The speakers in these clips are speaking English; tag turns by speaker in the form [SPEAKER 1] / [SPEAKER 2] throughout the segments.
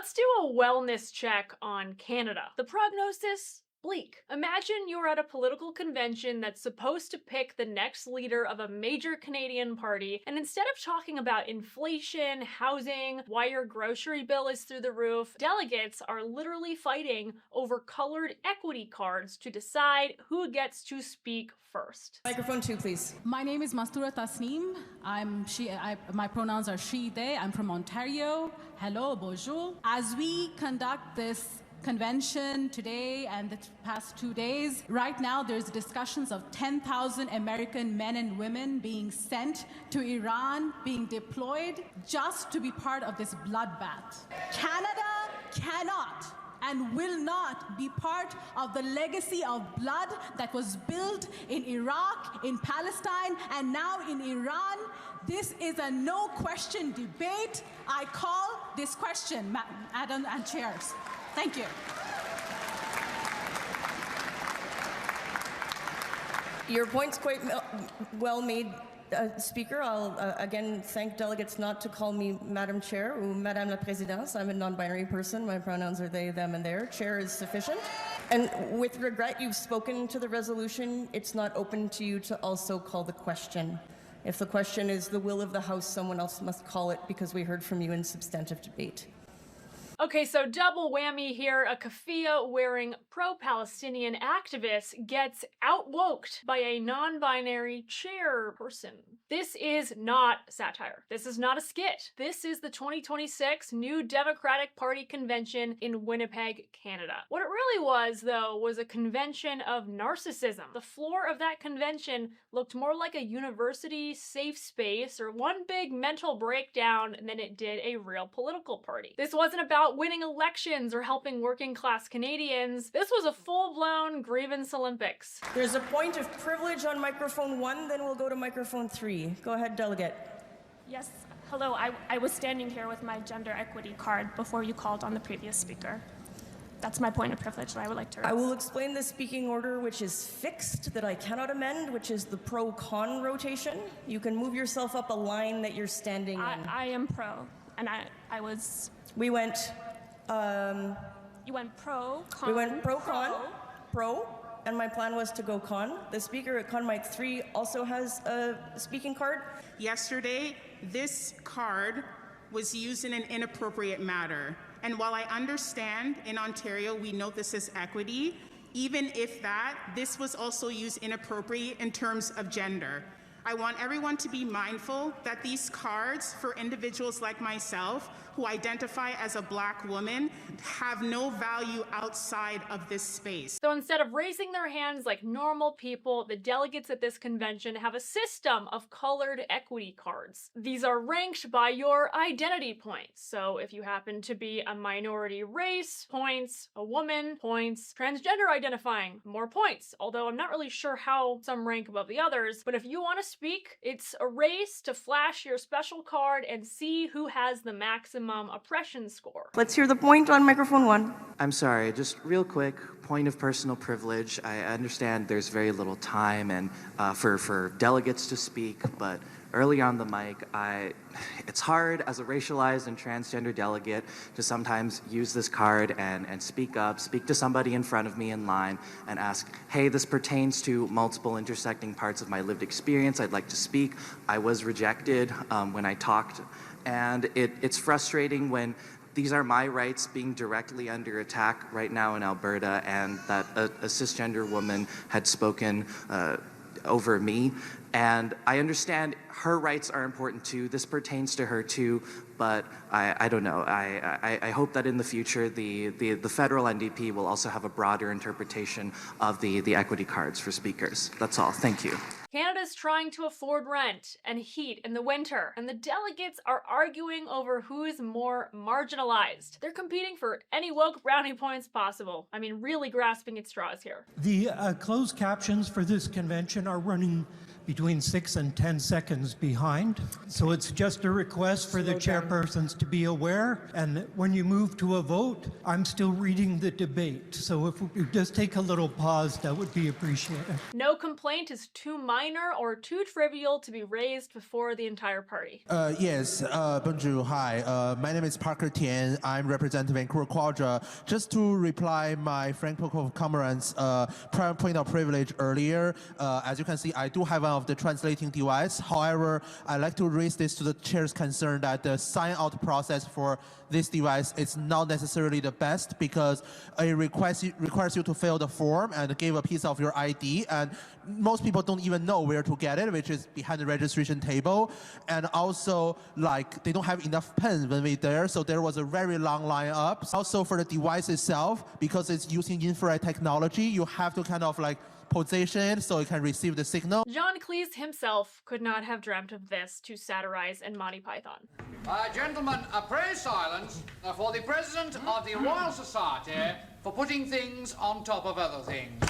[SPEAKER 1] Let's do a wellness check on Canada. The prognosis? Bleak. Imagine you're at a political convention that's supposed to pick the next leader of a major Canadian party, and instead of talking about inflation, housing, why your grocery bill is through the roof, delegates are literally fighting over colored equity cards to decide who gets to speak first.
[SPEAKER 2] Microphone 2, please.
[SPEAKER 3] My name is Mastura Tasneem. My pronouns are she, they. I'm from Ontario. Hello, bonjour. As we conduct this convention today and the past 2 days, right now there's discussions of 10,000 American men and women being sent to Iran, being deployed just to be part of this bloodbath. Canada cannot and will not be part of the legacy of blood that was built in Iraq, in Palestine, and now in Iran. This is a no-question debate. I call this question, Madam and Chairs. Thank you.
[SPEAKER 2] Your point's quite well made, Speaker. I'll again thank delegates not to call me Madam Chair or Madame la Présidente. I'm a non-binary person. My pronouns are they, them, and their. Chair is sufficient. And with regret, you've spoken to the resolution. It's not open to you to also call the question. If the question is the will of the House, someone else must call it because we heard from you in substantive debate.
[SPEAKER 1] Okay, so double whammy here. A keffiyeh-wearing pro-Palestinian activist gets outwoked by a non-binary chairperson. This is not satire. This is not a skit. This is the 2026 New Democratic Party convention in Winnipeg, Canada. What it really was, though, was a convention of narcissism. The floor of that convention looked more like a university safe space or one big mental breakdown than it did a real political party. This wasn't about winning elections or helping working class Canadians. This was a full-blown grievance Olympics.
[SPEAKER 2] There's a point of privilege on microphone 1, then we'll go to microphone 3. Go ahead, delegate.
[SPEAKER 4] Yes, hello. I was standing here with my gender equity card before you called on the previous speaker. That's my point of privilege that I would like to raise.
[SPEAKER 2] I will explain the speaking order, which is fixed, that I cannot amend, which is the pro-con rotation. You can move yourself up a line that you're standing in.
[SPEAKER 4] I am pro, and I was...
[SPEAKER 2] We went...
[SPEAKER 4] You went pro, con,
[SPEAKER 2] We went pro-con, pro, and my plan was to go con. The speaker at con mic 3 also has a speaking card.
[SPEAKER 5] Yesterday, this card was used in an inappropriate manner. And while I understand in Ontario we note this as equity, even if that, this was also used inappropriately in terms of gender. I want everyone to be mindful that these cards for individuals like myself who identify as a Black woman have no value outside of this space.
[SPEAKER 1] So instead of raising their hands like normal people, the delegates at this convention have a system of colored equity cards. These are ranked by your identity points. So if you happen to be a minority race, points, a woman, points, transgender identifying, more points. Although I'm not really sure how some rank above the others, but if you want to speak, it's a race to flash your special card and see who has the maximum oppression score.
[SPEAKER 2] Let's hear the point on microphone 1.
[SPEAKER 6] I'm sorry, just real quick, point of personal privilege. I understand there's very little time and for delegates to speak, but early on the mic, it's hard as a racialized and transgender delegate to sometimes use this card and speak up, speak to somebody in front of me in line and ask, hey, this pertains to multiple intersecting parts of my lived experience. I'd like to speak. I was rejected when I talked. And it's frustrating when these are my rights being directly under attack right now in Alberta, and that a cisgender woman had spoken over me. And I understand her rights are important too. This pertains to her too, but I don't know. I hope that in the future the federal NDP will also have a broader interpretation of the equity cards for speakers. That's all. Thank you.
[SPEAKER 1] Canada's trying to afford rent and heat in the winter, and the delegates are arguing over who's more marginalized. They're competing for any woke brownie points possible. I mean, really grasping at straws here.
[SPEAKER 7] The closed captions for this convention are running between 6 and 10 seconds behind. So it's just a request for the chairpersons to be aware. And when you move to a vote, I'm still reading the debate. So if we just take a little pause, that would be appreciated.
[SPEAKER 1] No complaint is too minor or too trivial to be raised before the entire party.
[SPEAKER 8] Yes, bonjour, hi. My name is Parker Tian. I'm representing Vancouver Quadra. Just to reply my Franco comrades' point of privilege earlier, as you can see, I do have one of the translating device. However, I'd like to raise this to the chair's concern that the sign-out process for this device is not necessarily the best because it requires you to fill the form and give a piece of your ID, and most people don't even know where to get it, which is behind the registration table. And also, like, they don't have enough pens when we're there, so there was a very long line up. Also, for the device itself, because it's using infrared technology, you have to kind of like position it so it can receive the signal.
[SPEAKER 1] John Cleese himself could not have dreamt of this to satirize in Monty Python.
[SPEAKER 9] Gentlemen, pray silence for the President of the Royal Society for putting things on top of other things.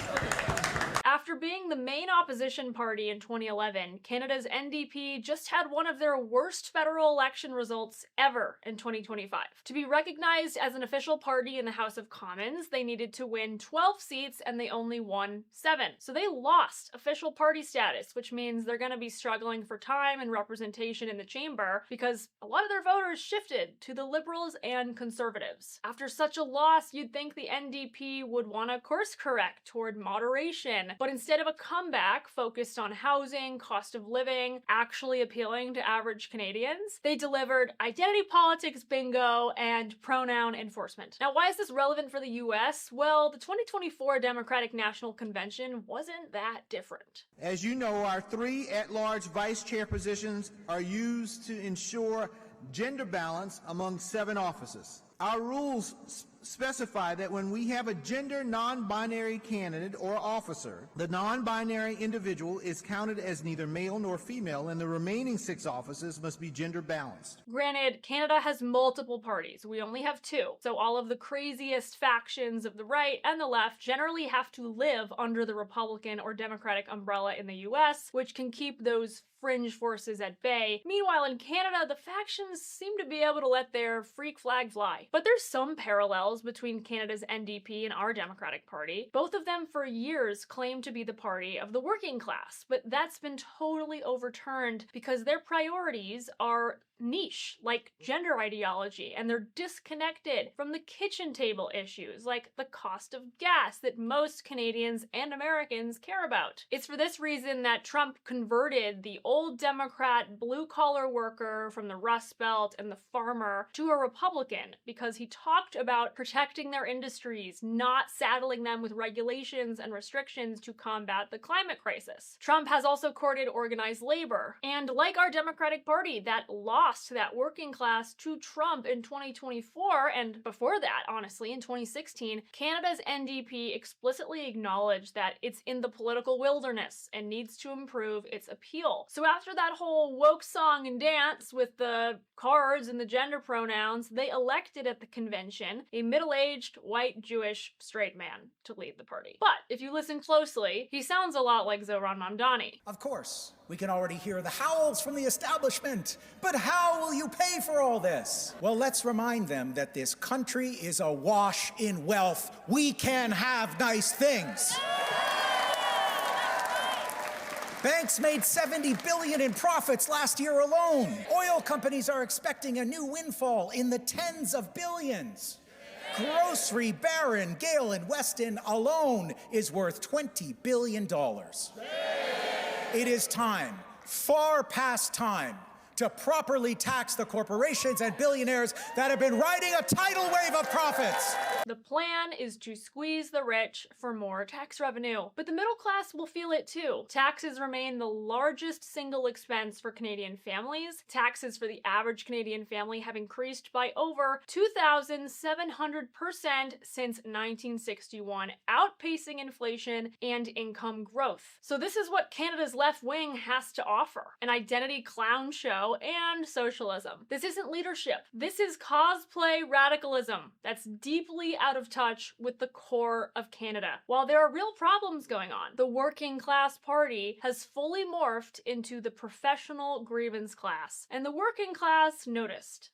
[SPEAKER 1] After being the main opposition party in 2011, Canada's NDP just had one of their worst federal election results ever in 2025. To be recognized as an official party in the House of Commons, they needed to win 12 seats and they only won 7. So they lost official party status, which means they're going to be struggling for time and representation in the chamber because a lot of their voters shifted to the Liberals and Conservatives. After such a loss, you'd think the NDP would want to course correct toward moderation, but instead of a comeback focused on housing, cost of living, actually appealing to average Canadians, they delivered identity politics bingo and pronoun enforcement. Now, why is this relevant for the US? Well, the 2024 Democratic National Convention wasn't that different.
[SPEAKER 10] As you know, our 3 at-large vice chair positions are used to ensure gender balance among 7 offices. Our rules specify that when we have a gender non-binary candidate or officer, the non-binary individual is counted as neither male nor female, and the remaining 6 offices must be gender balanced.
[SPEAKER 1] Granted, Canada has multiple parties. We only have 2. So all of the craziest factions of the right and the left generally have to live under the Republican or Democratic umbrella in the US, which can keep those fringe forces at bay. Meanwhile, in Canada, the factions seem to be able to let their freak flag fly. But there's some parallels between Canada's NDP and our Democratic Party. Both of them for years claimed to be the party of the working class, but that's been totally overturned because their priorities are niche, like gender ideology, and they're disconnected from the kitchen table issues, like the cost of gas that most Canadians and Americans care about. It's for this reason that Trump converted the old Democrat blue-collar worker from the Rust Belt and the farmer to a Republican, because he talked about protecting their industries, not saddling them with regulations and restrictions to combat the climate crisis. Trump has also courted organized labor, and like our Democratic Party that lost that working class to Trump in 2024, and before that, honestly, in 2016, Canada's NDP explicitly acknowledged that it's in the political wilderness and needs to improve its appeal. So after that whole woke song and dance with the cards and the gender pronouns, they elected at the convention a middle-aged, white, Jewish, straight man to lead the party. But if you listen closely, he sounds a lot like Zohran Mamdani.
[SPEAKER 11] Of course, we can already hear the howls from the establishment. But how will you pay for all this? Well, let's remind them that this country is awash in wealth. We can have nice things. Banks made $70 billion in profits last year alone. Oil companies are expecting a new windfall in the tens of billions. Grocery baron Gale & Weston alone is worth $20 billion. It is time, far past time, to properly tax the corporations and billionaires that have been riding a tidal wave of profits.
[SPEAKER 1] The plan is to squeeze the rich for more tax revenue, but the middle class will feel it too. Taxes remain the largest single expense for Canadian families. Taxes for the average Canadian family have increased by over 2,700% since 1961, outpacing inflation and income growth. So this is what Canada's left wing has to offer: an identity clown show Trudeau and socialism. This isn't leadership. This is cosplay radicalism that's deeply out of touch with the core of Canada. While there are real problems going on, the working class party has fully morphed into the professional grievance class, and the working class noticed.